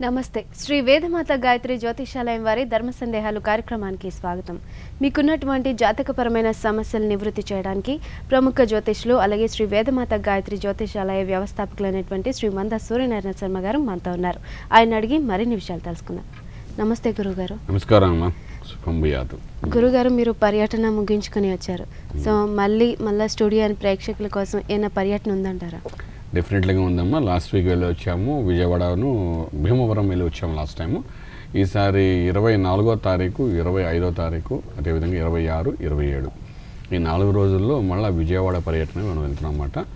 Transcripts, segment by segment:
నమస్తే. శ్రీ వేదమాత గాయత్రి జ్యోతిషాలయం వారి ధర్మ సందేహాలు కార్యక్రమానికి స్వాగతం. మీకున్నటువంటి జాతకపరమైన సమస్యలు నివృత్తి చేయడానికి ప్రముఖ జ్యోతిష్యులు అలాగే శ్రీ వేదమాత గాయత్రి జ్యోతిషాలయ వ్యవస్థాపకులైనటువంటి శ్రీ మంద సూర్యనారాయణ శర్మ గారు మనతో ఉన్నారు. ఆయన అడిగి మరిన్ని విషయాలు తెలుసుకుందాం. నమస్తే గురుగారు. నమస్కారం అమ్మా. గురుగారు, మీరు పర్యటన ముగించుకొని వచ్చారు. సో మళ్ళీ స్టూడియో ప్రేక్షకుల కోసం ఏమైనా పర్యటన ఉందంటారా? డెఫినెట్లీగా ఉందమ్మా. లాస్ట్ వీక్ వెళ్ళి వచ్చాము, విజయవాడను భీమవరం వెళ్ళి వచ్చాము లాస్ట్ టైము. ఈసారి 24వ తారీఖు, 25వ తారీఖు, అదేవిధంగా 26, 27 ఈ 4 రోజుల్లో మళ్ళీ విజయవాడ పర్యటన మనం వెళ్తున్నాం అన్నమాట.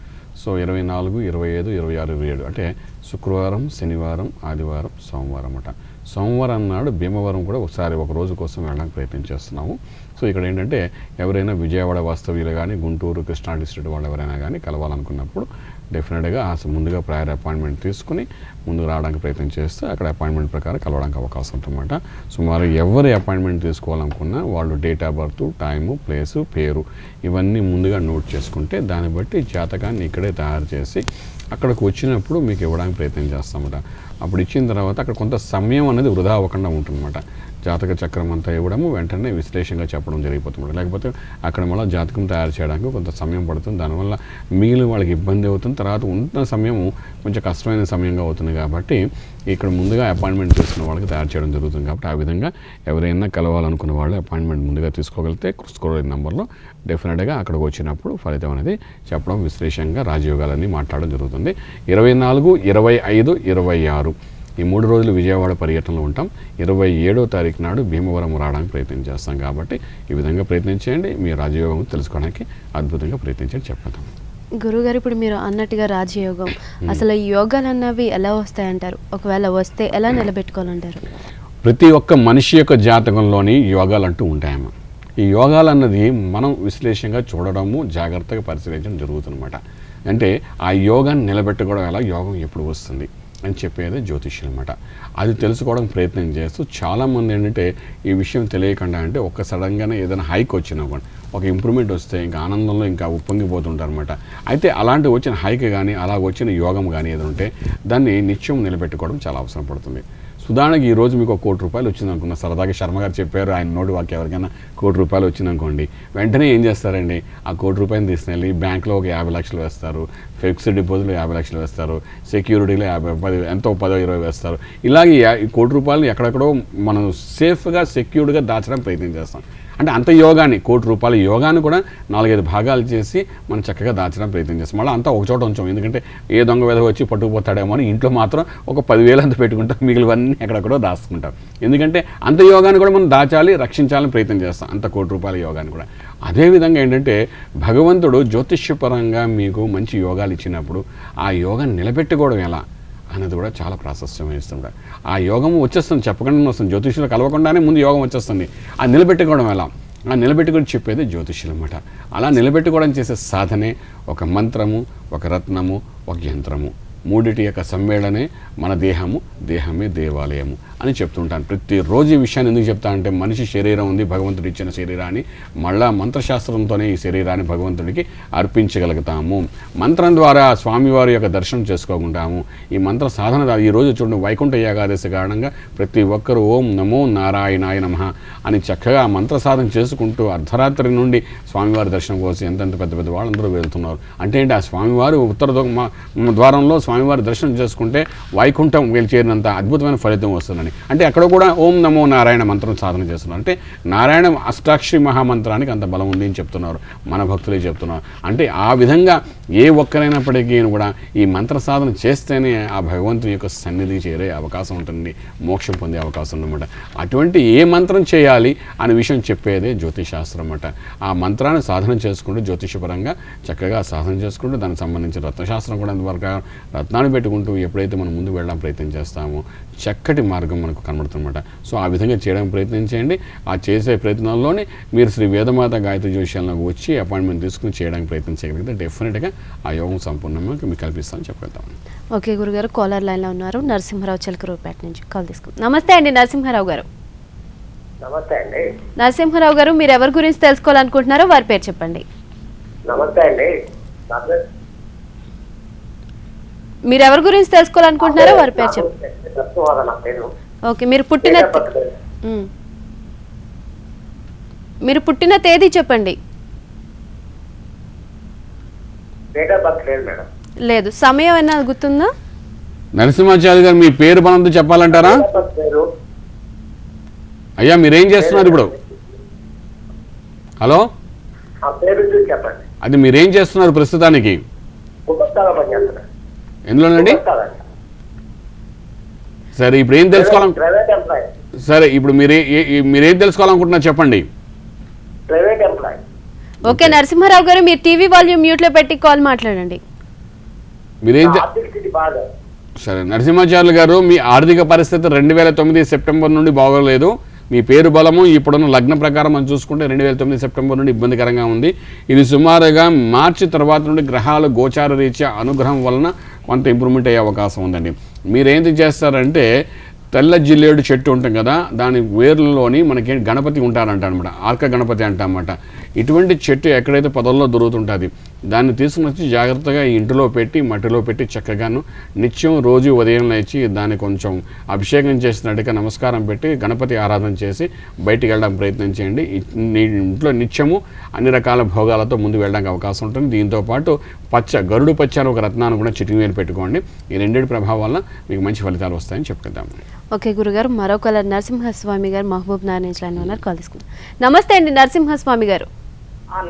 సో 24, 25, 26, 27 అంటే శుక్రవారం, శనివారం, ఆదివారం, సోమవారం అన్నమాట. సోమవారం నాడు భీమవరం కూడా ఒకసారి ఒక రోజు కోసం వెళ్ళడానికి ప్రయత్నం చేస్తున్నాము. సో ఇక్కడ ఏంటంటే ఎవరైనా విజయవాడ వాస్తవ్యులు కానీ, గుంటూరు, కృష్ణా డిస్ట్రిక్ట్ వాళ్ళు ఎవరైనా కానీ కలవాలనుకున్నప్పుడు డెఫినెట్గా ముందుగా ప్రయర్ అపాయింట్మెంట్ తీసుకుని ముందుకు రావడానికి ప్రయత్నం చేస్తే అక్కడ అపాయింట్మెంట్ ప్రకారం కలవడానికి అవకాశం ఉంటుందన్నమాట. సుమారు ఎవరి అపాయింట్మెంట్ తీసుకోవాలనుకున్నా వాళ్ళు date of birth, time, place, పేరు ఇవన్నీ ముందుగా నోట్ చేసుకుంటే దాన్ని బట్టి జాతకాన్ని ఇక్కడే తయారు చేసి అక్కడికి వచ్చినప్పుడు మీకు ఇవ్వడానికి ప్రయత్నం చేస్తామన్నమాట. అప్పుడు ఇచ్చిన తర్వాత అక్కడ కొంత సమయం అనేది వృధా అవ్వకుండా ఉంటుందన్నమాట. జాతక చక్రం అంతా ఇవ్వడము వెంటనే విశ్లేషణగా చెప్పడం జరిగిపోతుంది. లేకపోతే అక్కడ మళ్ళీ జాతకం తయారు చేయడానికి కొంత సమయం పడుతుంది. దానివల్ల మిగిలిన వాళ్ళకి ఇబ్బంది అవుతుంది. తర్వాత ఉన్న సమయం కొంచెం కష్టమైన సమయంగా అవుతుంది. కాబట్టి ఇక్కడ ముందుగా అపాయింట్మెంట్ తీసుకున్న వాళ్ళకి తయారు చేయడం జరుగుతుంది. కాబట్టి ఆ విధంగా ఎవరైనా కలవాలనుకున్న వాళ్ళు అపాయింట్మెంట్ ముందుగా తీసుకోగలిగితే స్క్రోల్ నెంబర్లో డెఫినెట్గా అక్కడికి వచ్చినప్పుడు ఫలితం అనేది చెప్పడం, విశ్లేషణగా రాజయోగాలన్నీ మాట్లాడడం జరుగుతుంది. 24, 25, 26 ఈ 3 రోజులు విజయవాడ పర్యటనలో ఉంటాం. 27వ తారీఖు నాడు భీమవరం రావడానికి ప్రయత్నం చేస్తాం. కాబట్టి ఈ విధంగా ప్రయత్నం చేయండి. మీ రాజయోగం తెలుసుకోవడానికి అద్భుతంగా ప్రయత్నించండి చెప్పతాం. గురుగారు, ఇప్పుడు మీరు అన్నట్టుగా రాజయోగం, అసలు ఈ యోగాలు అన్నవి ఎలా వస్తాయంటారు? ఒకవేళ వస్తే ఎలా నిలబెట్టుకోవాలంటారు? ప్రతి ఒక్క మనిషి యొక్క జాతకంలోని యోగాలు అంటూ ఉంటాయమ్మా. ఈ యోగాలు అన్నది మనం విశ్లేషణగా చూడడము, జాగ్రత్తగా పరిశీలించడం జరుగుతుందన్నమాట. అంటే ఆ యోగాన్ని నిలబెట్టుకోవడం ఎలా, యోగం ఎప్పుడు వస్తుంది అని చెప్పేది జ్యోతిష్యం అనమాట. అది తెలుసుకోవడానికి ప్రయత్నం చేస్తూ చాలామంది ఏంటంటే ఈ విషయం తెలియకుండా అంటే ఒక సడన్గానే ఏదైనా హైక్ వచ్చినా కూడా ఒక ఇంప్రూవ్మెంట్ వస్తే ఇంకా ఆనందంలో ఇంకా ఉప్పొంగిపోతుంటారు అనమాట. అయితే అలాంటి వచ్చిన హైక్ కానీ అలా వచ్చిన యోగం కానీ ఏదో ఉంటే దాన్ని నిత్యం నిలబెట్టుకోవడం చాలా అవసరం పడుతుంది. ఉదాహరణకి ఈరోజు మీకు ఒక ₹1 వచ్చింది అనుకున్న, సరదాగా శర్మ గారు చెప్పారు, ఆయన నోటి వాక్యం ఎవరికైనా ₹1 వచ్చిందనుకోండి, వెంటనే ఏం చేస్తారండి, ఆ ₹1 తీసుకెళ్ళి బ్యాంక్లో ఒక 50 లక్షలు వేస్తారు, ఫిక్స్డ్ డిపాజిట్లో 50 లక్షలు వేస్తారు, సెక్యూరిటీలో 10 ఎంతో 10, 20 వేస్తారు. ఇలాగే ఈ ₹1 ఎక్కడెక్కడో మనం సేఫ్గా సెక్యూర్డ్గా దాచడానికి ప్రయత్నం చేస్తాం. అంటే అంత యోగాన్ని ₹1 యోగాన్ని కూడా 4-5 భాగాలు చేసి మనం చక్కగా దాచడానికి ప్రయత్నం చేస్తాం. మళ్ళీ అంతా ఒక చోట ఉంచాం. ఎందుకంటే ఏ దొంగ వెధ వచ్చి పట్టుకుపోతాడేమో అని ఇంట్లో మాత్రం ఒక 10,000 అంత పెట్టుకుంటాం, మిగిలివన్నీ ఎక్కడెక్కడో దాచుకుంటాం. ఎందుకంటే అంత యోగాన్ని కూడా మనం దాచాలి, రక్షించాలని ప్రయత్నం చేస్తాం, అంత ₹1 యోగాన్ని కూడా. అదేవిధంగా ఏంటంటే భగవంతుడు జ్యోతిష్యపరంగా మీకు మంచి యోగాలు ఇచ్చినప్పుడు ఆ యోగాన్ని నిలబెట్టుకోవడం ఎలా అన్నది కూడా చాలా ప్రాశస్త్యం వేస్తుంటారు. ఆ యోగం వచ్చేస్తుంది, చెప్పకుండా వస్తుంది, జ్యోతిష్యులు కలవకుండానే ముందు యోగం వచ్చేస్తుంది. ఆ నిలబెట్టుకోవడం ఎలా, ఆ నిలబెట్టుకొని చెప్పేది జ్యోతిష్యులు అన్నమాట. అలా నిలబెట్టుకోవడం చేసే సాధనే ఒక మంత్రము, ఒక రత్నము, ఒక యంత్రము, మూడిటి యొక్క సమ్మేళనే మన దేహము, దేహమే దేవాలయము అని చెప్తుంటాను. ప్రతిరోజు ఈ విషయాన్ని ఎందుకు చెప్తా అంటే మనిషి శరీరం ఉంది, భగవంతుడు ఇచ్చిన శరీరాన్ని మళ్ళా మంత్రశాస్త్రంతోనే ఈ శరీరాన్ని భగవంతుడికి అర్పించగలుగుతాము. మంత్రం ద్వారా స్వామివారి యొక్క దర్శనం చేసుకోకుంటాము. ఈ మంత్ర సాధన ఈరోజు చూడండి, వైకుంఠ ఏకాదశి కారణంగా ప్రతి ఒక్కరూ ఓం నమో నారాయణాయ నమః అని చక్కగా మంత్ర సాధన చేసుకుంటూ అర్ధరాత్రి నుండి స్వామివారి దర్శనం కోసం ఎంతెంత పెద్ద పెద్ద వాళ్ళందరూ వెళ్తున్నారు. అంటే ఏంటి, ఆ స్వామివారు ఉత్తర ద్వారంలో స్వామివారి దర్శనం చేసుకుంటే వైకుంఠం వెళ్ళి చేరినంత అద్భుతమైన ఫలితం వస్తుందని. అంటే అక్కడ కూడా ఓం నమో నారాయణ మంత్రం సాధన చేస్తున్నారు. అంటే నారాయణ అష్టాక్షరి మహామంత్రానికి అంత బలం ఉంది అని చెప్తున్నారు, మన భక్తులే చెప్తున్నారు. అంటే ఆ విధంగా ఏ ఒక్కరైనప్పటికీ కూడా ఈ మంత్ర సాధన చేస్తేనే ఆ భగవంతుని యొక్క సన్నిధి చేరే అవకాశం ఉంటుంది, మోక్షం పొందే అవకాశం ఉందన్నమాట. అటువంటి ఏ మంత్రం చేయాలి అనే విషయం చెప్పేదే జ్యోతిషాస్త్రం అన్నమాట. ఆ మంత్రాన్ని సాధన చేసుకుంటూ జ్యోతిషపరంగా చక్కగా సాధన చేసుకుంటూ దానికి సంబంధించిన రత్నశాస్త్రం కూడా అంతవరకు రత్నాన్ని పెట్టుకుంటూ ఎప్పుడైతే మనం ముందుకు వెళ్ళడానికి ప్రయత్నం చేస్తామో చక్కటి మార్గం మనకు కనబడుతుందన్నమాట. సో ఆ విధంగా చేయడానికి ప్రయత్నం చేయండి. ఆ చేసే ప్రయత్నంలోనే మీరు శ్రీ వేదమాత గాయత్రి జ్యోతిష్యాలకు వచ్చి అపాయింట్మెంట్ తీసుకుని చేయడానికి ప్రయత్నం చేయగలిగితే డెఫినెట్గా ఆ యోగం సంపూర్ణంగా మీకు కల్పిస్తామని చెప్పగలుగుతాం. ఓకే గురుగారు, కాలర్ లైన్లో ఉన్నారు. నరసింహారావు చిలకరూపేట నుంచి కాల్ తీసుకుంటాం. నమస్తే అండి నరసింహారావు గారు. నమస్తే అండి. నరసింహారావు గారు, మీరు ఎవరి గురించి తెలుసుకోవాలనుకుంటున్నారో వారి పేరు చెప్పండి. నమస్తే అండి. మీరు ఎవరి గురించి తెలుసుకోవాలనుకుంటున్నారో వారి పేరు చెప్పండి. నరసింహారావు నా పేరు. ఓకే, మీరు పుట్టిన డేట్ ఆఫ్ బర్త్ లేదు. మ్. మీరు పుట్టిన తేదీ చెప్పండి. డేట్ ఆఫ్ బర్త్ లేదు మేడం. లేదు. సమయం ఏమైనా గుర్తుందా? నరసింహాచార్య గారు మీ పేరు బలంతో చెప్పాలంటారా? డేట్ ఆఫ్ బర్త్ లేదు. అయ్యా మీరేం చేస్తున్నారు ఇప్పుడు? హలో, ఆ పేరు చూసి చెప్పండి. అది మీరేం చేస్తున్నారు ప్రస్తుతానికి? ఉపస్థానం పనిచేస్తున్నా. ఎందులోనండి? ఉపస్థానం. సరే ఇప్పుడు ఏం తెలుసుకోవాలి? Private employee. సరే ఇప్పుడు మీరేం తెలుసుకోవాలనుకుంటున్నారు చెప్పండి. Private employee. ఓకే నరసింహారావు గారు, మీరు టీవీ వాల్యూమ్ మ్యూట్లో పెట్టి కాల్ మాట్లాడండి. మీరేం ఆర్థిక స్థితి బాగా. సరే నరసింహాచార్యులు గారు, మీ ఆర్థిక పరిస్థితి 2009 సెప్టెంబర్ నుండి బాగోలేదు. మీ పేరు బలము ఇప్పుడున్న లగ్న ప్రకారం మనం చూసుకుంటే 2009 సెప్టెంబర్ నుండి ఇబ్బందికరంగా ఉంది. ఇది సుమారుగా మార్చి తర్వాత నుండి గ్రహాలు గోచార రీత్యా అనుగ్రహం వలన కొంత ఇంప్రూవ్మెంట్ అయ్యే అవకాశం ఉందండి. మీరేంటి చేస్తారంటే, తెల్ల జిల్లేడు చెట్టు ఉంటుంది కదా, దాని వేర్లలోని మనకి గణపతి ఉంటారంట అనమాట, ఆర్క గణపతి అంటామన్నమాట. ఇటువంటి చెట్టు ఎక్కడైతే పొదల్లో దొరుకుతుంటుంది దాన్ని తీసుకుని వచ్చి జాగ్రత్తగా ఇంటిలో పెట్టి మట్టిలో పెట్టి చక్కగాను నిత్యం రోజు ఉదయం లేచి దాన్ని కొంచెం అభిషేకం చేసినట్టుగా నమస్కారం పెట్టి గణపతి ఆరాధన చేసి బయటికి వెళ్ళడానికి ప్రయత్నం చేయండి. ఇంట్లో నిత్యము అన్ని రకాల భోగాలతో ముందు వెళ్ళడానికి అవకాశం ఉంటుంది. దీంతోపాటు గరుడు పచ్చ అని ఒక రత్నాన్ని కూడా చిటికి వేలు పెట్టుకోండి. ఈ రెండింటి ప్రభావం వల్ల మీకు మంచి ఫలితాలు వస్తాయని చెప్పుకుందాం. ఓకే గురుగారు, మరో కలర్ నరసింహస్వామి గారు మహబూబ్ నగర్ నుంచి లైన్ ఉన్నారు, కాల్ తీసుకుందాం. నమస్తే అండి నరసింహస్వామి గారు.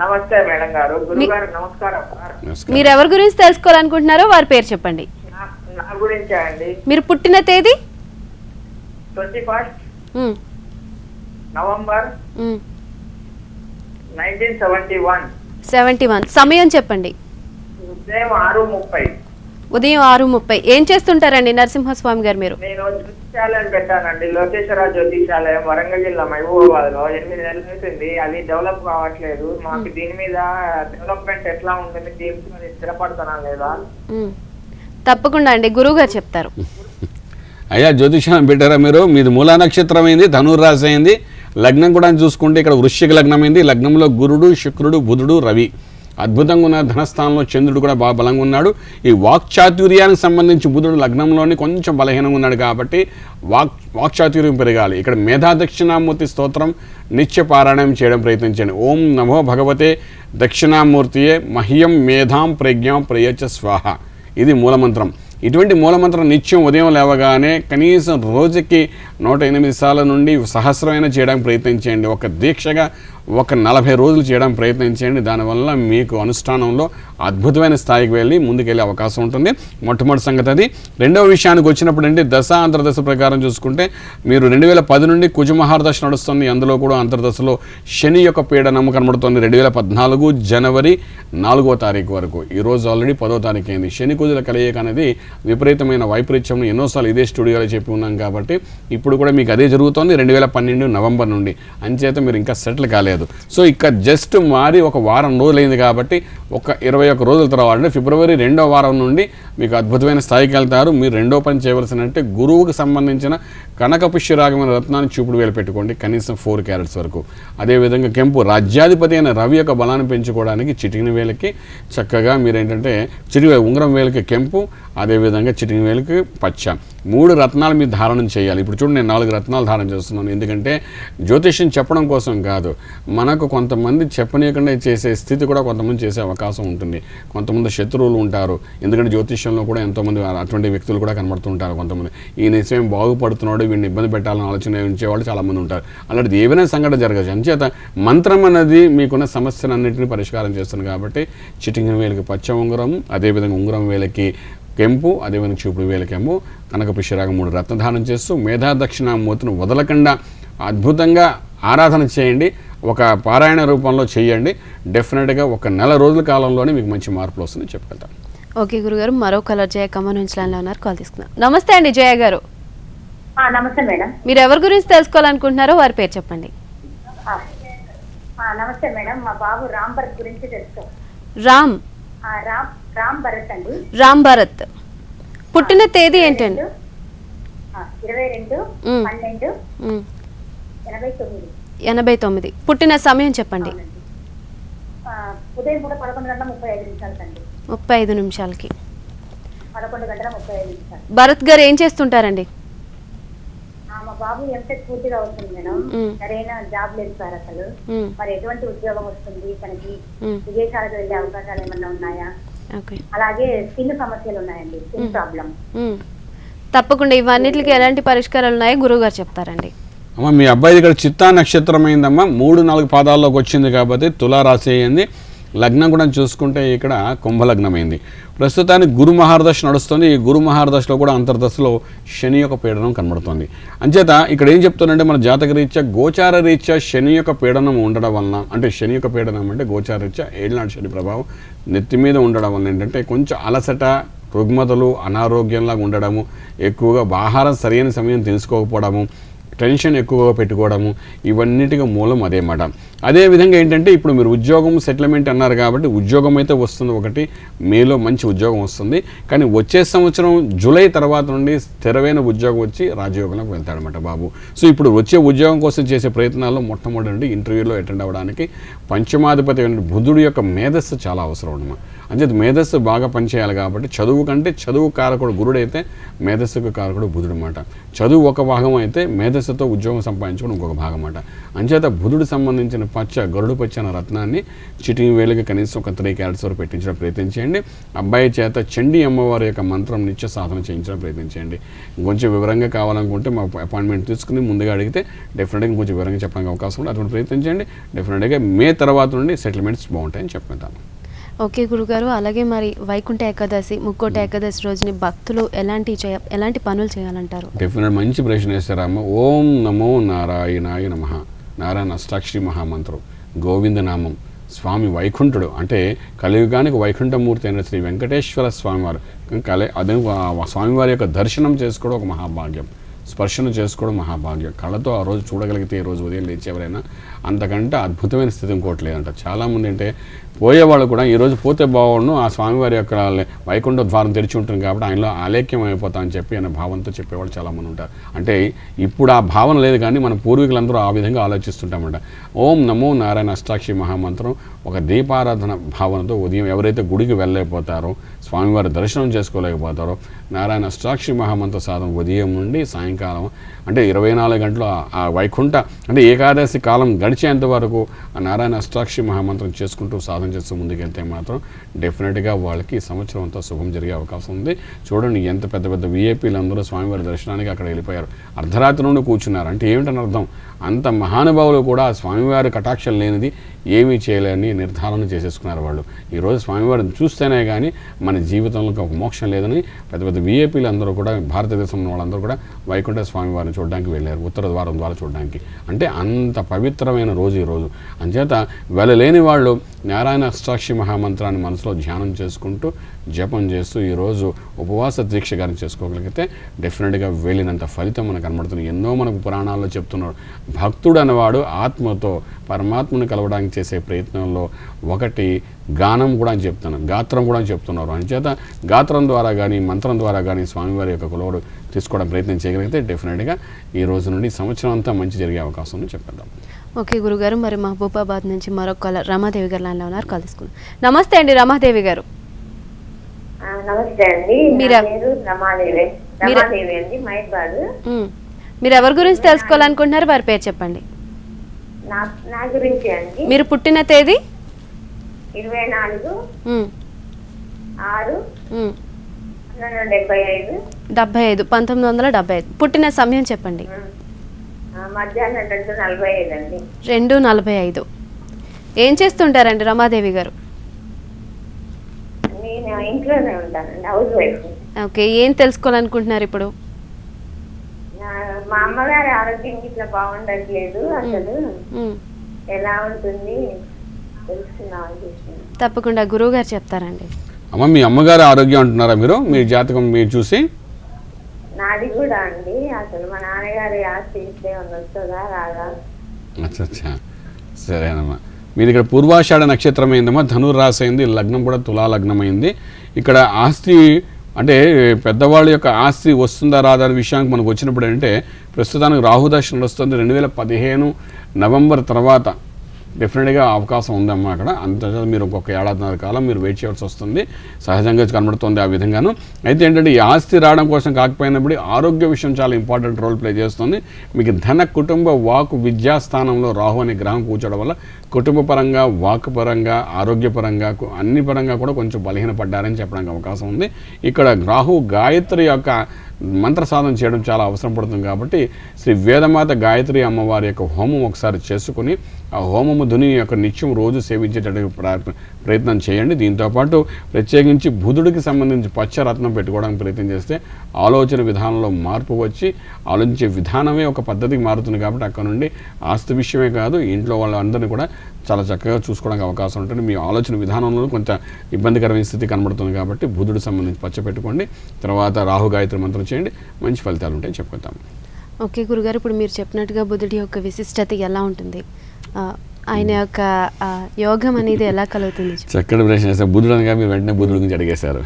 నమస్తే మేడం గారు. గురుగారు నమస్కారం. మీరు ఎవరి గురించి తెలుసుకోవాలనుకుంటున్నారో వారి పేరు చెప్పండి. నా గురించే అండి. మీరు పుట్టిన తేదీ? 21 నవంబర్ 1971. 71. సమయం చెప్పండి. ఉదయం 6:30. ఉదయం 6:30. ఏం చేస్తుంటారండి నరసింహస్వామి గారు మీరు? నేను జ్యోతిషాలయం పెట్టానండి, లోకేశ్వర జ్యోతిషాలయం, వరంగల్ జిల్లా మహబూబాబాద్ లో. 8 నెలలు అవుతుంది. అది డెవలప్ కావట్లేదు. మాకు దీని మీద డెవలప్మెంట్ ఎట్లా ఉంటుంది, దీని మీద స్థిరపడుతున్నా లేదా? తప్పకుండా అండి, గురువు గారు చెప్తారు. అయ్యా జ్యోతిషాలం పెట్టారా మీరు? మీది మూలా నక్షత్రం అయింది, ధనుర్రాశి అయింది, లగ్నం కూడా చూసుకుంటే ఇక్కడ వృశ్చిక లగ్నం అయింది. లగ్నంలో గురుడు, శుక్రుడు, బుధుడు, రవి అద్భుతంగా ఉన్న. ధనస్థానంలో చంద్రుడు కూడా బాగా బలంగా ఉన్నాడు. ఈ వాక్చాతుర్యానికి సంబంధించి బుధుడు లగ్నంలోని కొంచెం బలహీనంగా ఉన్నాడు కాబట్టి వాక్చాతుర్యం పెరగాలి. ఇక్కడ మేధా దక్షిణామూర్తి స్తోత్రం నిత్య పారాయణం చేయడం ప్రయత్నించండి. ఓం నమో భగవతే దక్షిణామూర్తియే మహ్యం మేధాం ప్రజ్ఞాం ప్రయచ్చ స్వాహ. ఇది మూలమంత్రం. ఇటువంటి మూలమంత్రం నిత్యం ఉదయం లేవగానే కనీసం రోజుకి 108 సార్ల నుండి సహస్రమైన చేయడానికి ప్రయత్నించండి. ఒక దీక్షగా ఒక 40 రోజులు చేయడానికి ప్రయత్నించండి. దానివల్ల మీకు అనుష్ఠానంలో అద్భుతమైన స్థాయికి వెళ్ళి ముందుకెళ్ళే అవకాశం ఉంటుంది. మొట్టమొదటి సంగతి అది. రెండవ విషయానికి వచ్చినప్పుడు అంటే దశ అంతర్దశ ప్రకారం చూసుకుంటే మీరు 2010 నుండి కుజమహారదశ నడుస్తుంది. అందులో కూడా అంతర్దశలో శని యొక్క పీడనం కనబడుతుంది. 2014 జనవరి 4వ తారీఖు వరకు. ఈరోజు ఆల్రెడీ 10వ తారీఖు అయింది. శని కుజుల కలయిక అనేది విపరీతమైన వైపరీత్యం. ఎన్నోసార్లు ఇదే స్టూడియోలో చెప్పి ఉన్నాం కాబట్టి ఇప్పుడు కూడా మీకు అదే జరుగుతుంది 2012 నవంబర్ నుండి. అంచేత మీరు ఇంకా సెటిల్ కాలేదు. సో ఇక్కడ జస్ట్ మారి ఒక వారం రోజులైంది కాబట్టి ఒక 21 రోజుల తర్వాత అంటే ఫిబ్రవరి 2వ వారం నుండి మీకు అద్భుతమైన స్థాయికి వెళ్తారు. మీరు రెండో పని చేయవలసిన అంటే గురువుకు సంబంధించిన కనకపుష్యరాగమైన రత్నాన్ని చూపుడు వేలు పెట్టుకోండి, కనీసం 4 క్యారెట్స్ వరకు. అదేవిధంగా కెంపు రాజ్యాధిపతి అయిన రవి యొక్క బలాన్ని పెంచుకోవడానికి చిటికిన వేలకి చక్కగా మీరేంటంటే ఉంగరం వేలకి కెంపు, అదేవిధంగా చిటికిన వేలకి పచ్చ, 3 రత్నాలు మీరు ధారణం చేయాలి. ఇప్పుడు చూడండి నేను 4 రత్నాలు ధారణ చేస్తున్నాను. ఎందుకంటే జ్యోతిష్యం చెప్పడం కోసం కాదు, మనకు కొంతమంది చెప్పనీయకుండా చేసే స్థితి కూడా కొంతమంది చేసే అవకాశం ఉంటుంది. కొంతమంది శత్రువులు ఉంటారు. ఎందుకంటే జ్యోతిష్యంలో కూడా ఎంతోమంది అటువంటి వ్యక్తులు కూడా కనబడుతుంటారు. కొంతమంది ఈ నిశ్చయం బాగుపడుతున్నాడు, వీడిని ఇబ్బంది పెట్టాలని ఆలోచన ఉంచేవాళ్ళు చాలామంది ఉంటారు. అలాంటిది ఏవైనా సంఘటన జరగచ్చు. అంచేత మంత్రం అనేది మీకున్న సమస్యలన్నింటినీ పరిష్కారం చేస్తుంది కాబట్టి చిటికిన వేలకి పచ్చ ఉంగరం, అదేవిధంగా ఉంగరం వేలకి కెంపు, అదేవిధంగా చూపుడు వేలకేమో కనకపుష్యరాగం 3 రత్నధానం చేస్తూ మేధా దక్షిణామూర్తిని వదలకుండా అద్భుతంగా ఆరాధన చేయండి. ఒక పారాయణ రూపంలో చేయండి. డెఫినెట్గా ఒక 1 నెల రోజుల కాలంలోనే మీకు మంచి మార్పులు వస్తుందని చెప్పుకుంటాను. ఓకే గురుగారు, మరో కలర్ జయ ఖమ్మం నుంచి లైన్లో ఉన్నారు, కాల్ తీసుకుందాం. నమస్తే అండి జయ గారు. నమస్తే మేడం. మీరు ఎవరి గురించి తెలుసుకోవాలనుకుంటున్నారో వారి పేరు చెప్పండి. నమస్తే మేడం, మా బాబు రామ్ భరత్ గురించి తెలుసుకో. రామ్ రామ్ భరత్ అండి. రామ్ భరత్. పుట్టిన తేదీ ఏంటండి? 22/12/89. పుట్టిన సమయం చెప్పండి. ఉదయం కూడా 11:35 అండి. 35 నిమిషాలకి. 11:35. భరత్ గారు ఏం చేస్తుంటారండి? బాబు ఎంటెక్ పూర్తిగా అవుతుంది మేడం. మ్మ్. సరైన జాబ్ లేదు సార్ అసలు. మ్మ్. మరి ఎటువంటి ఉద్యోగం వస్తుంది తనకి? మ్మ్. విదేశాలకు వెళ్ళే అవకాశాలు ఏమన్నా ఉన్నాయా? ఓకే. అలాగే స్కిన్ సమస్యలు ఉన్నాయండి, స్కిన్ ప్రాబ్లం. తప్పకుండా ఇవన్నిటికి ఎలాంటి పరిష్కారాలు ఉన్నాయో గురువుగారు చెప్తారండి. అమ్మ మీ అబ్బాయిది ఇక్కడ చిత్తా నక్షత్రం అయిందమ్మా, 3-4 పాదాల్లోకి వచ్చింది కాబట్టి తులారాశి అయింది. లగ్నం కూడా చూసుకుంటే ఇక్కడ కుంభలగ్నం అయింది. ప్రస్తుతానికి గురు మహారదశ నడుస్తుంది. ఈ గురు మహారదశలో కూడా అంతర్దశలో శని యొక్క పీడనం కనబడుతుంది. అంచేత ఇక్కడ ఏం చెప్తానంటే మన జాతక రీత్యా గోచార రీత్యా శని యొక్క పీడనం ఉండడం వలన, అంటే శని యొక్క పీడనం అంటే గోచార రీత్యా ఏళ్ళనాటి శని ప్రభావం నెత్తి మీద ఉండడం వలన ఏంటంటే కొంచెం అలసట, రుగ్మతలు, అనారోగ్యంలాగా ఉండడము, ఎక్కువగా ఆహారం సరైన సమయం తీసుకోకపోవడము, టెన్షన్ ఎక్కువగా పెట్టుకోవడము, ఇవన్నిటికీ మూలం అదే మాట. అదేవిధంగా ఏంటంటే ఇప్పుడు మీరు ఉద్యోగం సెటిల్మెంట్ అన్నారు కాబట్టి ఉద్యోగం అయితే వస్తుంది, ఒకటి మేలో మంచి ఉద్యోగం వస్తుంది. కానీ వచ్చే సంవత్సరం జూలై తర్వాత నుండి స్థిరమైన ఉద్యోగం వచ్చి రాజయోగంలోకి వెళ్తాడనమాట బాబు. సో ఇప్పుడు వచ్చే ఉద్యోగం కోసం చేసే ప్రయత్నాల్లో మొట్టమొదటి నుండి ఇంటర్వ్యూలో అటెండ్ అవ్వడానికి పంచమాధిపతి బుధుడు యొక్క మేధస్సు చాలా అవసరం అన్నమాట. అంచేత మేధస్సు బాగా పనిచేయాలి కాబట్టి చదువు కంటే చదువు కారకుడు గురుడు అయితే మేధస్సుకు కారకుడు బుధుడు అన్నమాట. చదువు ఒక భాగం అయితే మేధస్సుతో ఉద్యోగం సంపాదించుకోవడం ఇంకొక భాగం అన్నమాట. అంచేత బుధుడు సంబంధించిన గరుడు పచ్చ అనే రత్నాన్ని చిటింగ్ వేలుగా కనీసం ఒక 3 క్యారెట్స్ వరకు పెట్టించడం ప్రయత్నం చేయండి. అబ్బాయి చేత చండీ అమ్మవారి యొక్క మంత్రం నిత్య సాధన చేయించడం ప్రయత్నం చేయండి. కొంచెం వివరంగా కావాలనుకుంటే మా అపాయింట్మెంట్ తీసుకుని ముందుగా అడిగితే డెఫినెట్గా కొంచెం వివరంగా చెప్పడానికి అవకాశం ఉంది. అటువంటి ప్రయత్నం చేయండి. డెఫినెట్గా మే తర్వాత నుండి సెటిల్మెంట్స్ బాగుంటాయని చెప్పుకుంటాను. ఓకే గురుగారు, అలాగే మరి వైకుంఠ ఏకాదశి, ముక్కోటి ఏకాదశి రోజుని భక్తులు ఎలాంటి పనులు చేయాలంటారు? డెఫినెట్ మంచి ప్రశ్న వేస్తారమ్మ. ఓం నమో నారాయణాయ నమః. నారాయణ అష్టాక్షరి మహామంత్రం, గోవింద నామం, స్వామి వైకుంఠుడు అంటే కలియుగానికి వైకుంఠమూర్తి అయిన శ్రీ వెంకటేశ్వర స్వామివారు అదే స్వామివారి యొక్క దర్శనం చేసుకోవడం ఒక మహాభాగ్యం, స్పర్శను చేసుకోవడం మహాభాగ్యం. కళ్ళతో ఆ రోజు చూడగలిగితే ఈ రోజు ఉదయం లేచి ఎవరైనా అంతకంటే అద్భుతమైన స్థితి ఇంకోటి లేదంట. చాలామంది అంటే పోయేవాళ్ళు కూడా ఈరోజు పోతే బాగుండు, ఆ స్వామివారి యొక్క వైకుంఠ ద్వారం తెరిచి ఉంటుంది కాబట్టి ఆయనలో ఆలేఖ్యం అయిపోతా అని చెప్పి అనే భావంతో చెప్పేవాళ్ళు చాలామంది ఉంటారు. అంటే ఇప్పుడు ఆ భావన లేదు కానీ మన పూర్వీకులందరూ ఆ విధంగా ఆలోచిస్తుంటామంట. ఓం నమో నారాయణ అష్టాక్షరి మహామంత్రం ఒక దీపారాధన భావనతో ఉదయం ఎవరైతే గుడికి వెళ్ళలేకపోతారో, స్వామివారి దర్శనం చేసుకోలేకపోతారో, నారాయణ అష్టాక్షరి మహామంత్ర సాధన ఉదయం నుండి సాయంకాలం అంటే 24 గంటలు ఆ వైకుంఠ అంటే ఏకాదశి కాలం గడిచేంత వరకు ఆ నారాయణ అష్టాక్షరి మహామంత్రం చేసుకుంటూ సాధన చేస్తూ ముందుకెళ్తే మాత్రం డెఫినెట్గా వాళ్ళకి సంవత్సరం అంతా శుభం జరిగే అవకాశం ఉంది. చూడండి ఎంత పెద్ద పెద్ద విఐపీలు అందరూ స్వామివారి దర్శనానికి అక్కడ వెళ్ళిపోయారు. అర్ధరాత్రి నుండి కూర్చున్నారు. అంటే ఏమిటని అర్థం, అంత మహానుభావులు కూడా స్వామివారి కటాక్షం లేనిది ఏమీ చేయలేని నిర్ధారణ చేసేసుకున్నారు వాళ్ళు. ఈరోజు స్వామివారిని చూస్తేనే కానీ మన జీవితంలో ఒక మోక్షం లేదని పెద్ద పెద్ద విఐపీలు అందరూ కూడా భారతదేశంలో వాళ్ళందరూ కూడా వైకుంఠ స్వామివారిని చూడడానికి వెళ్ళారు, ఉత్తర ద్వారం ద్వారా చూడడానికి. అంటే అంత పవిత్రమైన రోజు ఈరోజు. అంచేత వెళ్ళలేని వాళ్ళు నారాయణ అష్టాక్షరి మహామంత్రాన్ని మనసులో ధ్యానం చేసుకుంటూ జపం చేస్తూ ఈరోజు ఉపవాస దీక్ష గారిని చేసుకోగలిగితే డెఫినెట్గా వెళ్ళినంత ఫలితం మనకు కనబడుతుంది. ఎన్నో మనకు పురాణాల్లో చెప్తున్నారు, భక్తుడు అనేవాడు ఆత్మతో పరమాత్మను కలవడానికి చేసే ప్రయత్నంలో ఒకటి గానం కూడా అని చెప్తున్నాను, గాత్రం కూడా అని చెప్తున్నారు. అంచేత గాత్రం ద్వారా కానీ మంత్రం ద్వారా కానీ స్వామివారి యొక్క కొలువుడు తీసుకోవడం ప్రయత్నం చేయగలిగితే డెఫినెట్గా ఈ రోజు నుండి సంవత్సరం అంతా మంచి జరిగే అవకాశం ఉంది చెప్పేద్దాం. ఓకే గురుగారు, మరి మహబూబాబాద్ నుంచి మరొక కాలర్ రమాదేవి గారు లైన్లో ఉన్నారు, కాల్ తీసుకున్నాం. నమస్తే అండి రమాదేవి గారు. నమస్తే అండి, మీరు- నా పేరు రమాదేవి అండి, మైబాద్. మీరు ఎవరి గురించి తెలుసుకోవాలనుకుంటున్నారు, వారి పేరు చెప్పండి. నా గురించి అండి. మీరు పుట్టిన తేదీ? 24/6/1975. 1975. పుట్టిన సమయం చెప్పండి. మధ్యాహ్నం 2:45 అండి. 2:45. ఏం చేస్తుంటారండి రమాదేవి గారు? నేను ఇంట్లోనే ఉంటానండి, హౌస్ వైఫ్. ఓకే, ఏం తెలుసుకోవాలనుకుంటున్నారు ఇప్పుడు? మా అమ్మగారి ఆరోగ్యం ఇట్లా బాగుండట్లేదు, అసలు ఎలా ఉంటుంది తెలుసుకుందాం అనిపిస్తుంది. తప్పకుండా గురువు గారు చెప్తారండి. అమ్మ మీ అమ్మగారి ఆరోగ్యం అంటున్నారా మీరు? మీ జాతకం మీరు చూసి? నాది కూడా అండి, అసలు మా నాన్నగారి ఆస్తి ఇస్తే వస్తుందా రాదా? అచ్చా సరేనమ్మా. మీది ఇక్కడ పూర్వాషాఢ నక్షత్రం అయిందమ్మా, ధనుర్రాశి అయింది, లగ్నం కూడా తులా లగ్నం అయింది. ఇక్కడ ఆస్తి అంటే పెద్దవాళ్ళ యొక్క ఆస్తి వస్తుందా రాదా అనే విషయానికి మనకు వచ్చినప్పుడు అంటే ప్రస్తుతానికి రాహుదర్శనం వస్తుంది. 2015 నవంబర్ తర్వాత డెఫినెట్గా అవకాశం ఉందమ్మా అక్కడ. అంత మీరు ఒక్కొక్క ఏడాదిన్నర కాలం మీరు వెయిట్ చేయాల్సి వస్తుంది, సహజంగా కనబడుతుంది ఆ విధంగాను. అయితే ఏంటంటే ఈ ఆస్తి రావడం కోసం కాకపోయినప్పుడు ఆరోగ్య విషయం చాలా ఇంపార్టెంట్ రోల్ ప్లే చేస్తుంది. మీకు ధన, కుటుంబ, వాక్, విద్యాస్థానంలో రాహు అనే గ్రహం కూర్చోవడం వల్ల కుటుంబ పరంగా, వాక్ పరంగా, ఆరోగ్యపరంగా అన్ని పరంగా కూడా కొంచెం బలహీనపడ్డారని చెప్పడానికి అవకాశం ఉంది. ఇక్కడ రాహు గాయత్రి యొక్క మంత్ర సాధన చేయడం చాలా అవసరం పడుతుంది కాబట్టి శ్రీ వేదమాత గాయత్రి అమ్మవారి యొక్క హోమం ఒకసారి చేసుకుని ఆ హోమము ధుని యొక్క నిత్యం రోజు సేవించేటట్టు ప్రయత్నం చేయండి. దీంతోపాటు ప్రత్యేకించి బుధుడికి సంబంధించి పచ్చరత్నం పెట్టుకోవడానికి ప్రయత్నం చేస్తే ఆలోచన విధానంలో మార్పు వచ్చి ఆలోచించే విధానమే ఒక పద్ధతికి మారుతుంది కాబట్టి అక్కడ నుండి ఆస్తి విషయమే కాదు ఇంట్లో వాళ్ళందరినీ కూడా చాలా చక్కగా చూసుకోవడానికి అవకాశం ఉంటుంది. మీ ఆలోచన విధానంలో కొంత ఇబ్బందికరమైన స్థితి కనబడుతుంది కాబట్టి బుధుడికి సంబంధించి పచ్చ పెట్టుకోండి. తర్వాత రాహు గాయత్రి మంత్రం చేయండి, మంచి ఫలితాలు ఉంటాయని చెప్పుకుంటాం. ఓకే గురుగారు, ఇప్పుడు మీరు చెప్పినట్టుగా బుధుడి యొక్క విశిష్టత ఎలా ఉంటుంది, ఆయన యొక్క యోగం అనేది ఎలా కలుగుతుంది? చక్కటి ప్రశ్న చేస్తారు. బుధుడు అనగా మీరు వెంటనే బుధుడి గురించి అడిగేశారు.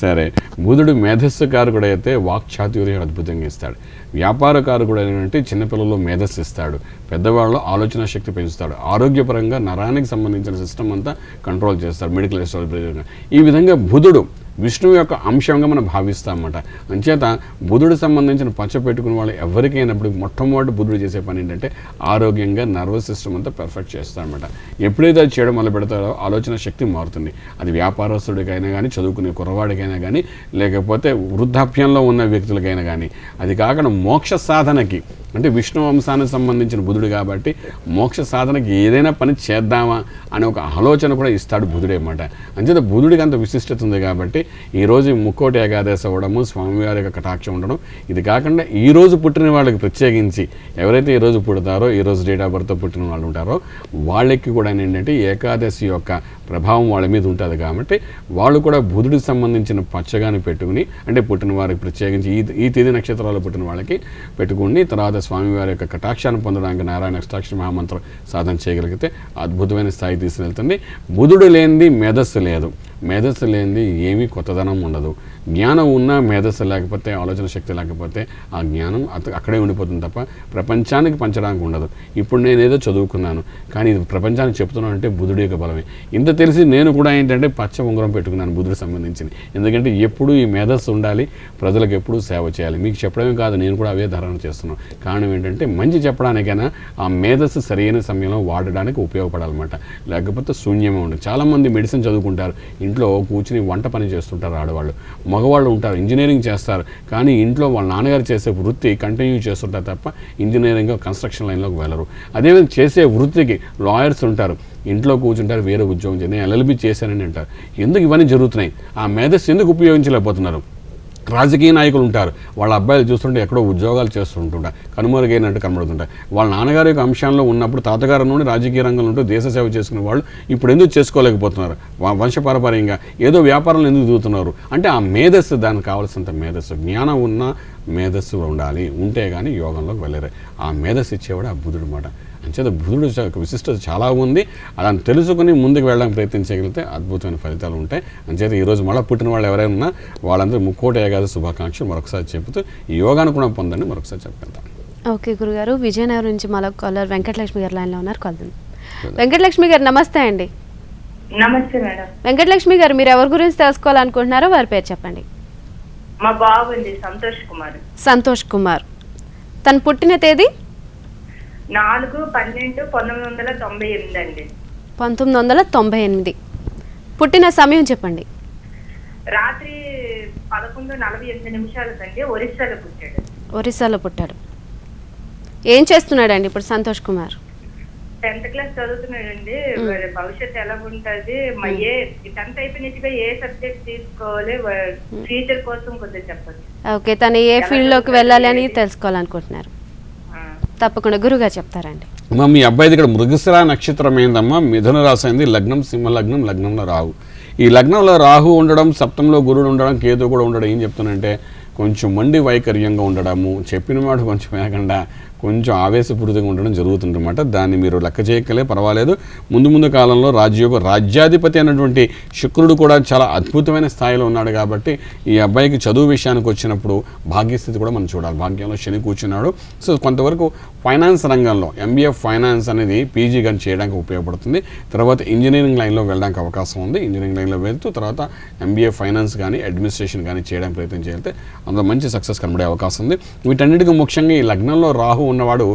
సరే, బుధుడు మేధస్సు కారకుడు అయితే వాక్చాతుర్యం అద్భుతంగా ఇస్తాడు. వ్యాపారకారకుడు అయినటువంటి చిన్నపిల్లల్లో మేధస్సు ఇస్తాడు, పెద్దవాళ్ళు ఆలోచన శక్తి పెంచుతాడు, ఆరోగ్యపరంగా నరానికి సంబంధించిన సిస్టమ్ అంతా కంట్రోల్ చేస్తాడు, మెడికల్ ఎస్టాబ్లిష్మెంట్. ఈ విధంగా బుధుడు విష్ణువు యొక్క అంశంగా మనం భావిస్తామన్నమాట. అంచేత బుధుడు సంబంధించిన పచ్చ పెట్టుకున్న వాళ్ళు ఎవరికైనప్పుడు మొట్టమొదటి బుధుడు చేసే పని ఏంటంటే ఆరోగ్యంగా నర్వస్ సిస్టమ్ అంతా పర్ఫెక్ట్ చేస్తారనమాట. ఎప్పుడైతే అది చేయడం మొదలు పెడతారో ఆలోచన శక్తి మారుతుంది. అది వ్యాపారస్తుడికైనా కానీ, చదువుకునే కుర్రవాడికైనా కానీ, లేకపోతే వృద్ధాప్యంలో ఉన్న వ్యక్తులకైనా కానీ. అది కాకుండా మోక్ష సాధనకి అంటే విష్ణు వంశానికి సంబంధించిన బుధుడు కాబట్టి మోక్ష సాధనకి ఏదైనా పని చేద్దామా అనే ఒక ఆలోచన కూడా ఇస్తాడు బుధుడే అన్నమాట. అంచేత బుధుడికి అంత విశిష్టత ఉంది కాబట్టి ఈరోజు ముక్కోటి ఏకాదశి అవ్వడము, స్వామివారి యొక్క కటాక్షం ఉండడం, ఇది కాకుండా ఈరోజు పుట్టిన వాళ్ళకి ప్రత్యేకించి ఎవరైతే ఈరోజు పుడతారో, ఈరోజు డేట్ ఆఫ్ బర్త్తో పుట్టిన వాళ్ళు ఉంటారో వాళ్ళకి కూడా ఏంటంటే ఏకాదశి యొక్క ప్రభావం వాళ్ళ మీద ఉంటుంది కాబట్టి వాళ్ళు కూడా బుధుడికి సంబంధించిన పచ్చగాని పెట్టుకుని, అంటే పుట్టిన వారికి ప్రత్యేకించి ఈ తేదీ నక్షత్రాలు పుట్టిన వాళ్ళకి పెట్టుకుని తర్వాత స్వామివారి యొక్క కటాక్షాన్ని పొందడానికి నారాయణ అష్టాక్షరి మహామంత్రం సాధన చేయగలిగితే అద్భుతమైన స్థాయి తీసుకెళ్తుంది. బుధుడు లేనిది మేధస్సు లేదు, మేధస్సు లేనిది ఏమీ కొత్తదనం ఉండదు. జ్ఞానం ఉన్నా మేధస్సు లేకపోతే, ఆలోచన శక్తి లేకపోతే ఆ జ్ఞానం అక్కడే ఉండిపోతుంది తప్ప ప్రపంచానికి పంచడానికి ఉండదు. ఇప్పుడు నేను ఏదో చదువుకున్నాను కానీ ఇది ప్రపంచానికి చెప్తున్నాను అంటే బుధుడి యొక్క బలమే. ఇంత తెలిసి నేను కూడా ఏంటంటే పచ్చ ఉంగరం పెట్టుకున్నాను బుధుడికి సంబంధించింది. ఎందుకంటే ఎప్పుడు ఈ మేధస్సు ఉండాలి, ప్రజలకు ఎప్పుడూ సేవ చేయాలి. మీకు చెప్పడమే కాదు, నేను కూడా అవే ధారణ చేస్తున్నాను. కారణం ఏంటంటే మంచి చెప్పడానికైనా ఆ మేధస్సు సరైన సమయంలో వాడడానికి ఉపయోగపడాలన్నమాట. లేకపోతే శూన్యమే ఉండదు. చాలామంది మెడిసిన్ చదువుకుంటారు, ఇంట్లో కూర్చుని వంట పని చేస్తుంటారు ఆడవాళ్ళు. మగవాళ్ళు ఉంటారు ఇంజనీరింగ్ చేస్తారు, కానీ ఇంట్లో వాళ్ళ నాన్నగారు చేసే వృత్తి కంటిన్యూ చేస్తుంటారు తప్ప ఇంజనీరింగ్ కన్స్ట్రక్షన్ లైన్లోకి వెళ్ళరు. అదేవిధంగా చేసే వృత్తికి లాయర్స్ ఉంటారు, ఇంట్లో కూర్చుంటారు, వేరే ఉద్యోగం చేసి నేను ఎల్ఎల్బీ చేశానని అంటారు. ఎందుకు ఇవన్నీ జరుగుతున్నాయి? ఆ మేధస్సు ఎందుకు ఉపయోగించలేకపోతున్నారు? రాజకీయ నాయకులు ఉంటారు, వాళ్ళ అబ్బాయిలు చూస్తుంటే ఎక్కడో ఉద్యోగాలు చేస్తుంటుంటారు, కనుమరుగైనట్టు కనబడుతుంటారు. వాళ్ళ నాన్నగారి యొక్క అంశంలో ఉన్నప్పుడు తాతగారి నుండి రాజకీయ రంగంలో ఉంటూ దేశ సేవ చేసుకునే వాళ్ళు ఇప్పుడు ఎందుకు చేసుకోలేకపోతున్నారు? వంశపారపర్యంగా ఏదో వ్యాపారంలో ఎందుకు దిగుతున్నారు అంటే ఆ మేధస్సు, దానికి కావాల్సినంత మేధస్సు, జ్ఞానం ఉన్న మేధస్సు ఉండాలి. ఉంటే కానీ యోగంలోకి వెళ్ళరు. ఆ మేధస్సు ఇచ్చేవాడు ఆ బుధుడు మాట. అంచేత బుధుడు విశిష్టత చాలా ఉంది. అలా తెలుసుకుని ముందుకు వెళ్ళడానికి ప్రయత్నించగలిగితే అద్భుతమైన ఫలితాలు ఉంటాయి. అంచేత ఈరోజు మళ్ళీ పుట్టిన వాళ్ళు ఎవరైనా ఉన్నా వాళ్ళందరూ ముక్కోటి ఏకాదశి శుభాకాంక్షలు మరొకసారి చెబుతూ ఈ యోగాను కూడా పొందండి మరొకసారి చెప్తాను. ఓకే గురుగారు, విజయనగరం నుంచి మరొక కాలర్ వెంకటలక్ష్మి గారు లైన్లో ఉన్నారు. కాల్ వెంకటలక్ష్మి గారు నమస్తే అండి. నమస్తే మేడం. వెంకటలక్ష్మి గారు, మీరు ఎవరి గురించి తెలుసుకోవాలనుకుంటున్నారో వారి పేరు చెప్పండి. మా బాబు అండి సంతోష్ కుమార్. సంతోష్ కుమార్, తను పుట్టిన తేదీ 4/12/1998 అండి. 1998. పుట్టిన సమయం చెప్పండి. రాత్రి 11:48 ఒరిస్సాలో పుట్టాడు. ఒరిస్సాలో పుట్టాడు. ఏం చేస్తున్నాడండి ఇప్పుడు సంతోష్ కుమార్? 10th class చదువుతున్నాడండి. భవిష్యత్తు ఎలా ఉంటుంది, 10th అయిపోయినట్టుగా ఏ సబ్జెక్ట్ తీసుకోవాలి, ఫ్యూచర్ కోసం కొద్దిగా చెప్పండి. ఓకే, తను ఏ ఫీల్డ్లోకి వెళ్ళాలి అని తెలుసుకోవాలనుకుంటున్నారు. తప్పకుండా గురుగా చెప్తారండి. అమ్మా, మీ అబ్బాయిది ఇక్కడ మృగశిర నక్షత్రం ఏందమ్మా, మిథున రాశి అయింది, లగ్నం సింహ లగ్నం, లగ్నంలో రాహు. ఈ లగ్నంలో రాహు ఉండడం, సప్తంలో గురుడు ఉండడం, కేతు కూడా ఉండడం ఏం చెప్తానంటే కొంచెం మండి వైకర్యంగా ఉండడము, చెప్పిన మాట కొంచెం వినకుండా కొంచెం ఆవేశపూరితంగా ఉండడం జరుగుతుందన్నమాట. దాన్ని మీరు లెక్క చేయకలే పర్వాలేదు. ముందు కాలంలో రాజ్యాధిపతి అయినటువంటి శుక్రుడు కూడా చాలా అద్భుతమైన స్థాయిలో ఉన్నాడు కాబట్టి ఈ అబ్బాయికి చదువు విషయానికి వచ్చినప్పుడు భాగ్యస్థితి కూడా మనం చూడాలి. భాగ్యంలో శని కూర్చున్నాడు. సో కొంతవరకు ఫైనాన్స్ రంగంలో MBA ఫైనాన్స్ అనేది పీజీ కానీ చేయడానికి ఉపయోగపడుతుంది. తర్వాత ఇంజనీరింగ్ లైన్లో వెళ్ళడానికి అవకాశం ఉంది. ఇంజనీరింగ్ లైన్లో వెళ్తూ తర్వాత MBA ఫైనాన్స్ కానీ అడ్మినిస్ట్రేషన్ కానీ చేయడానికి ప్రయత్నం చేస్తే అందులో మంచి సక్సెస్ కనబడే అవకాశం ఉంది. వీటన్నిటికీ ముఖ్యంగా ఈ లగ్నంలో రాహు ఉన్నవాడు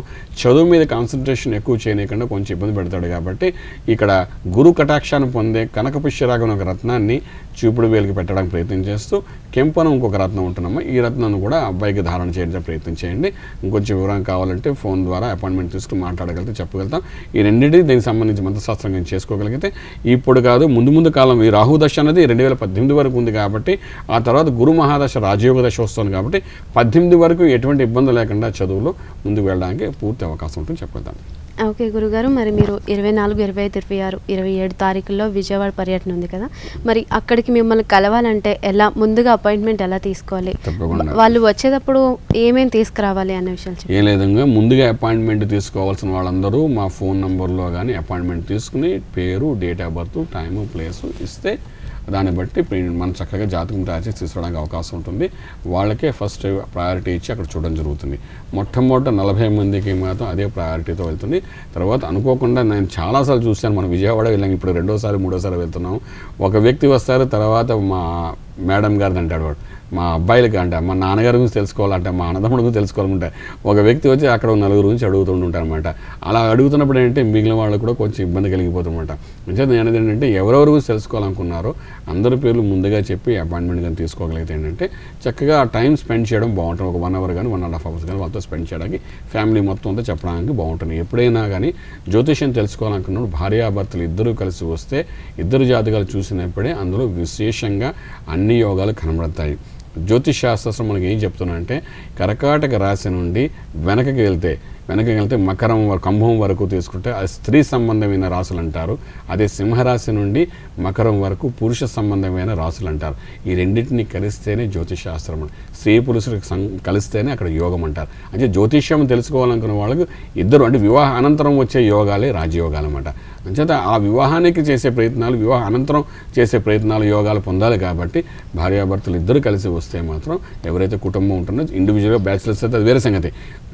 చదువు మీద కాన్సన్ట్రేషన్ ఎక్కువ చేయకుండా కొంచెం ఇబ్బంది పెడతాడు కాబట్టి ఇక్కడ గురు కటాక్షాన్ని పొందే కనకపుష్యరాగం ఒక రత్నాన్ని చూపుడు వేలికి పెట్టడానికి ప్రయత్నం చేస్తూ కెంపనం ఇంకొక రత్నం ఉంటున్నాము. ఈ రత్నాన్ని కూడా అబ్బాయికి ధారణ చేయడానికి ప్రయత్నం చేయండి. ఇంకొంచెం వివరం కావాలంటే ఫోన్ ద్వారా అపాయింట్మెంట్ తీసుకుని మాట్లాడగలిగితే చెప్పగలుగుతాం. ఈ రెండింటికి దీనికి సంబంధించి మంత్రశాస్త్రంగా చేసుకోగలిగితే ఇప్పుడు కాదు ముందు కాలం ఈ రాహు దశ అనేది 2018 వరకు ఉంది కాబట్టి ఆ తర్వాత గురు మహాదశ రాజయోగ దశ వస్తుంది కాబట్టి 18 వరకు ఎటువంటి ఇబ్బంది లేకుండా చదువులో ముందుకు వెళ్ళడానికి పూర్తి అవకాశం ఉంటుంది చెప్పగలుగుతాం. ఓకే గురుగారు, మరి మీరు 24, 25, 26, 27 తారీఖుల్లో విజయవాడ పర్యటన ఉంది కదా, మరి అక్కడికి మిమ్మల్ని కలవాలంటే ఎలా ముందుగా అపాయింట్మెంట్ ఎలా తీసుకోవాలి, వాళ్ళు వచ్చేటప్పుడు ఏమేమి తీసుకురావాలి అన్న విషయాలు ఏ విధంగా ముందుగా అపాయింట్మెంట్ తీసుకోవాల్సిన వాళ్ళందరూ మా ఫోన్ నెంబర్లో కానీ అపాయింట్మెంట్ తీసుకుని పేరు, date of birth, time, place ఇస్తే దాన్ని బట్టి మనం చక్కగా జాతకం తయారు చేసి తీసుకోవడానికి అవకాశం ఉంటుంది. వాళ్ళకే ఫస్ట్ ప్రయారిటీ ఇచ్చి అక్కడ చూడడం జరుగుతుంది. మొట్టమొదట 40 మందికి మాత్రం అదే ప్రయారిటీతో వెళ్తుంది. తర్వాత అనుకోకుండా నేను చాలాసార్లు చూశాను, మనం విజయవాడ వెళ్ళాం, ఇప్పుడు 2వ, 3వసారి వెళ్తున్నాం. ఒక వ్యక్తి వస్తారు, తర్వాత మా మేడం గారిని అంటాడు వాడు, మా అబ్బాయిలకి అంటే మా నాన్నగారి గురించి తెలుసుకోవాలంటే మా అన్నదమ్ముడి గురించి తెలుసుకోవాలంటే ఒక వ్యక్తి వచ్చి అక్కడ 4 గురించి అడుగుతుంటారు అనమాట. అలా అడుగుతున్నప్పుడు ఏంటంటే మిగిలిన వాళ్ళు కూడా కొంచెం ఇబ్బంది కలిగిపోతుందన్నమాట. అంటే నేను ఏంటంటే ఎవరెవరి గురించి తెలుసుకోవాలనుకున్నారో అందరి పేర్లు ముందుగా చెప్పి అపాయింట్మెంట్ కానీ తీసుకోగలిగితే ఏంటంటే చక్కగా ఆ టైం స్పెండ్ చేయడం బాగుంటుంది. ఒక 1 అవర్ కానీ 1.5 అవర్స్ కానీ వాళ్ళతో స్పెండ్ చేయడానికి ఫ్యామిలీ మొత్తం అంతా చెప్పడానికి బాగుంటుంది. ఎప్పుడైనా కానీ జ్యోతిష్యం తెలుసుకోవాలనుకున్నప్పుడు భార్యాభర్తలు ఇద్దరూ కలిసి వస్తే ఇద్దరు జాతకాలు చూసినప్పుడే అందులో విశేషంగా అన్ని యోగాలు కనబడతాయి. జ్యోతిష్ శాస్త్రం మనకి ఏం చెప్తున్నా కర్కాటక రాశి నుండి వెనకకి వెళ్తే మకరం కుంభం వరకు తీసుకుంటే అది స్త్రీ సంబంధమైన రాశులు అంటారు. అదే సింహరాశి నుండి మకరం వరకు పురుష సంబంధమైన రాశులు అంటారు. ఈ రెండింటిని కలిస్తేనే జ్యోతిష్ శాస్త్రం. స్త్రీ పురుషులకు కలిస్తేనే అక్కడ యోగం అంటారు. అంటే జ్యోతిష్యం తెలుసుకోవాలనుకున్న వాళ్ళకు ఇద్దరు అంటే వివాహ అనంతరం వచ్చే యోగాలే రాజయోగాలు అన్నమాట. అంచేత ఆ వివాహానికి చేసే ప్రయత్నాలు, వివాహ అనంతరం చేసే ప్రయత్నాలు, యోగాలు పొందాలి కాబట్టి భార్యాభర్తలు ఇద్దరు కలిసి వస్తే మాత్రం ఎవరైతే కుటుంబం ఉంటుందో ఇండివిజువల్గా బ్యాచిలర్స్ అయితే అది వేరే సంగతి.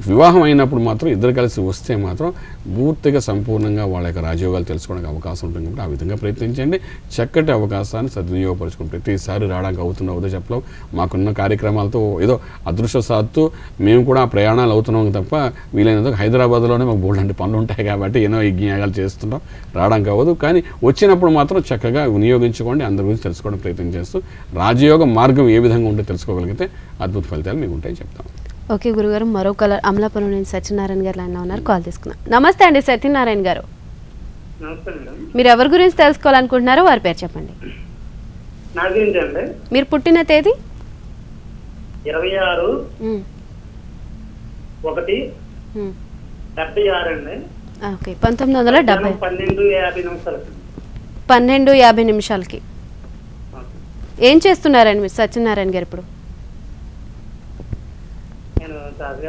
వివాహం అయినప్పుడు మాత్రం ఇద్దరు కలిసి వస్తే మాత్రం పూర్తిగా సంపూర్ణంగా వాళ్ళ యొక్క రాజయోగాలు తెలుసుకోవడానికి అవకాశం ఉంటుంది. కాబట్టి ఆ విధంగా ప్రయత్నించండి. చక్కటి అవకాశాన్ని సద్వినియోగపరుచుకుని ప్రతిసారి రావడానికి అవుతుందో చెప్పలేం. మాకున్న కార్యక్రమాలతో ఏదో అదృష్టశాత్తు మేము కూడా ప్రయాణాలు అవుతున్నాం తప్ప వీలైనందుకు హైదరాబాద్లోనే మాకు బోల్డ్ పనులు ఉంటాయి కాబట్టి ఎన్నో యజ్ఞయాగాలు చేస్తుంటాం, రావడానికి అవ్వదు. కానీ వచ్చినప్పుడు మాత్రం చక్కగా వినియోగించుకోండి. అందరి గురించి తెలుసుకోవడం ప్రయత్నం చేస్తూ రాజయోగ మార్గం ఏ విధంగా ఉంటే తెలుసుకోగలిగితే అద్భుత ఫలితాలు మీకు ఉంటాయి చెప్తాం. ఓకే గురుగారు, మరో కలర్ అమలాపురం నుంచి సత్యనారాయణ గారు లైన్లో ఉన్నారు, కాల్ తీసుకున్నాం. నమస్తే అండి సత్యనారాయణ గారు. మీరు ఎవరి గురించి తెలుసుకోవాలనుకుంటున్నారో వారి పేరు చెప్పండి. మీరు పుట్టిన తేదీ 26/1/76 అండి. ఓకే, 1970 12:50 ఏం చేస్తున్నారండి మీరు సత్యనారాయణ గారు ఇప్పుడు?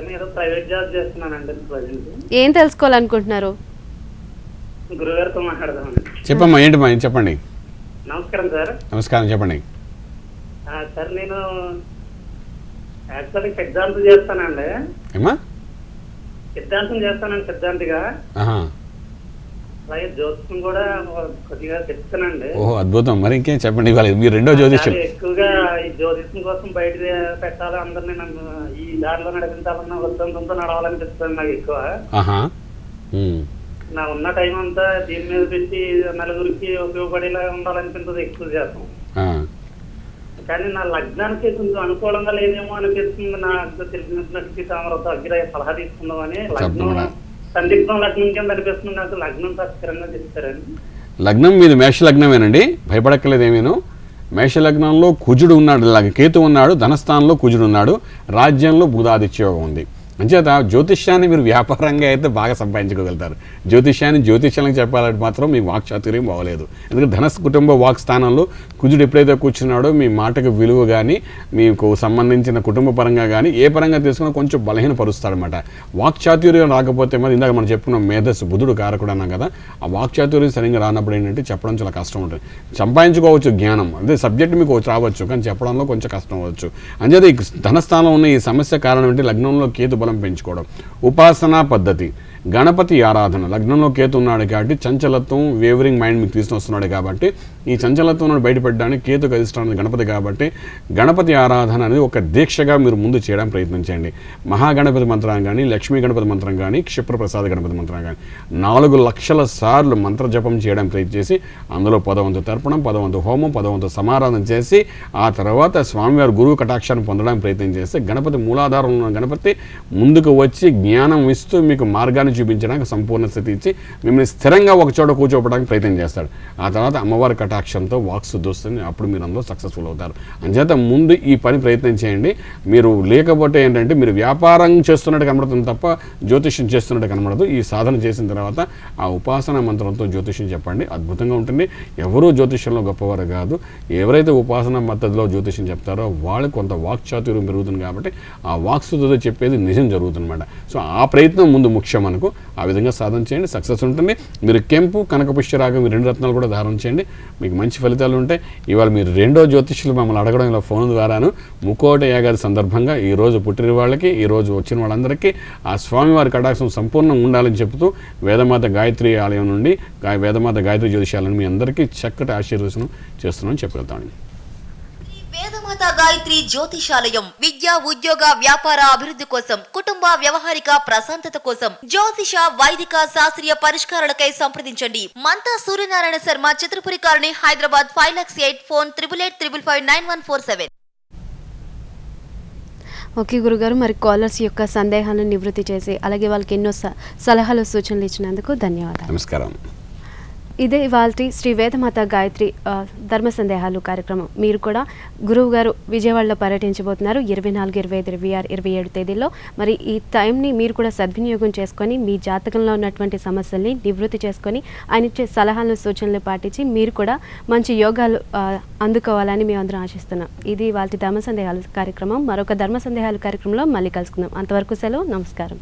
నేను ప్రైవేట్ జాబ్ చేస్తున్నానండి. ఏం తెలుసుకోవాలనుకుంటున్నారు? గురుగారితో మాట్లాడదామండి. చెప్పమ్మా, ఏంటమ్మా చెప్పండి. నమస్కారం సార్. నమస్కారం, చెప్పండి. సార్ నేను యాక్చువల్లీ సిద్ధాంతం చేస్తానండి. ఏమా సిద్ధాంతం చేస్తానండి, సిద్ధాంతిగా. అలాగే జ్యోతిష్యం కూడా కొద్దిగా చెప్తానండి. ఓహో, అద్భుతం. మరి ఇంకేం చెప్పండి, మీరు రెండో జ్యోతిష్యం. ఎక్కువగా ఈ జ్యోతిష్యం కోసం బయట పెట్టాలి, అందరినీ నన్ను ఈ దారిలో నడిపించాలన్న ఉద్దేశంతో నడవాలనిపిస్తుంది నాకు ఎక్కువ. నా ఉన్న టైం అంతా దీని మీద పెట్టి నలుగురికి ఉపయోగపడేలా ఉండాలనిపిస్తుంది ఎక్కువ శాతం. కానీ నా లగ్నానికి కొంచెం అనుకూలంగా లేదేమో అనిపిస్తుంది. నాకు తెలిసినట్టు తామరతో అగ్గిరాయ సలహా తీసుకుందామని. లగ్నం సందిగ్ధం లగ్నం కింద అనిపిస్తుంది నాకు. లగ్నం స్థిరంగా చెప్తారండి. లగ్నం మీది మేష లగ్నమేనండి, భయపడక్కలేదు ఏమేను. మేషలగ్నంలో కుజుడు ఉన్నాడు, కేతు ఉన్నాడు, ధనస్థానంలో కుజుడు ఉన్నాడు, రాజ్యంలో బుధాదిత్య యోగం ఉంది. అంచేత జ్యోతిష్యాన్ని మీరు వ్యాపారంగా అయితే బాగా సంపాదించుకోగలుగుతారు. జ్యోతిష్యానికి చెప్పాలంటే మాత్రం మీ వాక్ చాతుర్యం బాగలేదు. ఎందుకంటే ధనస్ కుటుంబ వాక్ స్థానంలో కుజుడు ఎప్పుడైతే కూర్చున్నాడో మీ మాటకు విలువ కానీ మీకు సంబంధించిన కుటుంబ పరంగా కానీ ఏ పరంగా తీసుకున్నా కొంచెం బలహీనపరుస్తాడనమాట. వాక్ చాతుర్యం రాకపోతే మరి ఇందాక మనం చెప్పుకున్నాం మేధస్సు బుధుడు కారకుడు అన్నాం కదా, ఆ వాక్ చాతుర్యం సరిగ్గా రానప్పుడు ఏంటంటే చెప్పడం చాలా కష్టం ఉంటుంది. సంపాదించుకోవచ్చు జ్ఞానం, అదే సబ్జెక్ట్ మీకు రావచ్చు కానీ చెప్పడంలో కొంచెం కష్టం అవ్వచ్చు. అంచేత ఈ ధనస్థానం ఉన్న ఈ సమస్య కారణం ఏంటి, లగ్నంలో కేతు బలం పెంచుకోవడం. ఉపాసనా పద్ధతి, గణపతి ఆరాధన. లగ్నంలో కేతు ఉన్నాడు కాబట్టి చంచలత్వం, వేవరింగ్ మైండ్ మీకు తీసుకొస్తున్నాడు కాబట్టి ఈ చంచలత్వం నుండి బయటపడడానికి కేతుకు అధిష్టానం గణపతి కాబట్టి గణపతి ఆరాధన అనేది ఒక దీక్షగా మీరు ముందు చేయడానికి ప్రయత్నించండి. మహాగణపతి మంత్రం కానీ, లక్ష్మీ గణపతి మంత్రం కానీ, క్షిప్రప్రసాద గణపతి మంత్రం కానీ 4 లక్షల సార్లు మంత్ర జపం చేయడానికి ప్రయత్నించేసి అందులో 10 వంతు తర్పణం, 10 వంతు హోమం, 10 వంతు సమారాధన చేసి ఆ తర్వాత స్వామివారి గురువు కటాక్షాన్ని పొందడానికి ప్రయత్నం చేస్తే గణపతి మూలాధారం ఉన్న గణపతి ముందుకు వచ్చి జ్ఞానం ఇస్తూ మీకు మార్గాన్ని చూపించడానికి సంపూర్ణ స్థితి ఇచ్చి మిమ్మల్ని స్థిరంగా ఒక చోట కూర్చోపడానికి ప్రయత్నం చేస్తాడు. ఆ తర్వాత అమ్మవారి కటాక్షంతో వాక్ శుద్ధి వస్తుంది, అప్పుడు మీరు అందులో సక్సెస్ఫుల్ అవుతారు. అంచేత ముందు ఈ పని ప్రయత్నం చేయండి. మీరు లేకపోతే ఏంటంటే మీరు వ్యాపారం చేస్తున్నట్టు కనబడుతుంది తప్ప జ్యోతిష్యం చేస్తున్నట్టు కనబడదు. ఈ సాధన చేసిన తర్వాత ఆ ఉపాసన మంత్రంతో జ్యోతిష్యం చెప్పండి, అద్భుతంగా ఉంటుంది. ఎవరూ జ్యోతిష్యంలో గొప్పవారు కాదు, ఎవరైతే ఉపాసన పద్ధతిలో జ్యోతిష్యం చెప్తారో వాళ్ళకి కొంత వాక్ చాతుర్యం పెరుగుతుంది కాబట్టి ఆ వాక్ శుద్ధితో చెప్పేది నిజం జరుగుతుందన్నమాట. సో ఆ ప్రయత్నం ముందు ముఖ్యం మనకు. ఆ విధంగా సాధన చేయండి, సక్సెస్ ఉంటుంది. మీరు కెంపు, కనక పుష్యరాగం 2 రత్నాలు కూడా ధారణ చేయండి, మీకు మంచి ఫలితాలు ఉంటాయి. ఇవాళ మీరు 2వ జ్యోతిష్యులు మమ్మల్ని అడగడం ఇలా ఫోన్ ద్వారాను ముక్కోట యాగాది సందర్భంగా ఈ రోజు పుట్టిన వాళ్ళకి, ఈ రోజు వచ్చిన వాళ్ళందరికీ ఆ స్వామివారి కటాక్షం సంపూర్ణంగా ఉండాలని చెబుతూ వేదమాత గాయత్రి ఆలయం నుండి వేదమాత గాయత్రి జ్యోతిషాలను మీ అందరికీ చక్కటి ఆశీర్వచనం చేస్తున్నామని చెప్పగలుగుతామండి. వేదమాత గాయత్రి జ్యోతిషాలయం విద్య, ఉద్యోగ, వ్యాపార అభివృద్ధి కోసం, కుటుంబ వ్యవహారిక ప్రశాంతత కోసం, జ్యోతిష, వైదిక, శాస్త్రీయ పరిష్కారాలకై సంప్రదించండి. Mantha Suryanarayana Sharma, Chitrapuri colony, Hyderabad 5,08,000. Phone 8885559147. Okay గురుగారు, మరి కాలర్స్ యొక్క సందేహాలను నివృత్తి చేసి అలాగే వాళ్ళకి ఎన్నో సలహాలు సూచనలు ఇచ్చినందుకు ధన్యవాదాలు. నమస్కారం. ఇదే ఇవాల్టి శ్రీ వేదమాత గాయత్రి ధర్మ సందేహాలు కార్యక్రమం. మీరు కూడా గురువు గారు విజయవాడలో పర్యటించబోతున్నారు 24, 25, 26, 27 తేదీల్లో. మరి ఈ టైంని మీరు కూడా సద్వినియోగం చేసుకొని మీ జాతకంలో ఉన్నటువంటి సమస్యల్ని నివృత్తి చేసుకొని ఆయన ఇచ్చే సలహాలను సూచనలు పాటించి మీరు కూడా మంచి యోగాలు అందుకోవాలని మేము అందరం ఆశిస్తున్నాం. ఇది వాళ్ళ ధర్మ సందేహాలు కార్యక్రమం. మరొక ధర్మ సందేహాలు కార్యక్రమంలో మళ్ళీ కలుసుకుందాం. అంతవరకు సెలవు, నమస్కారం.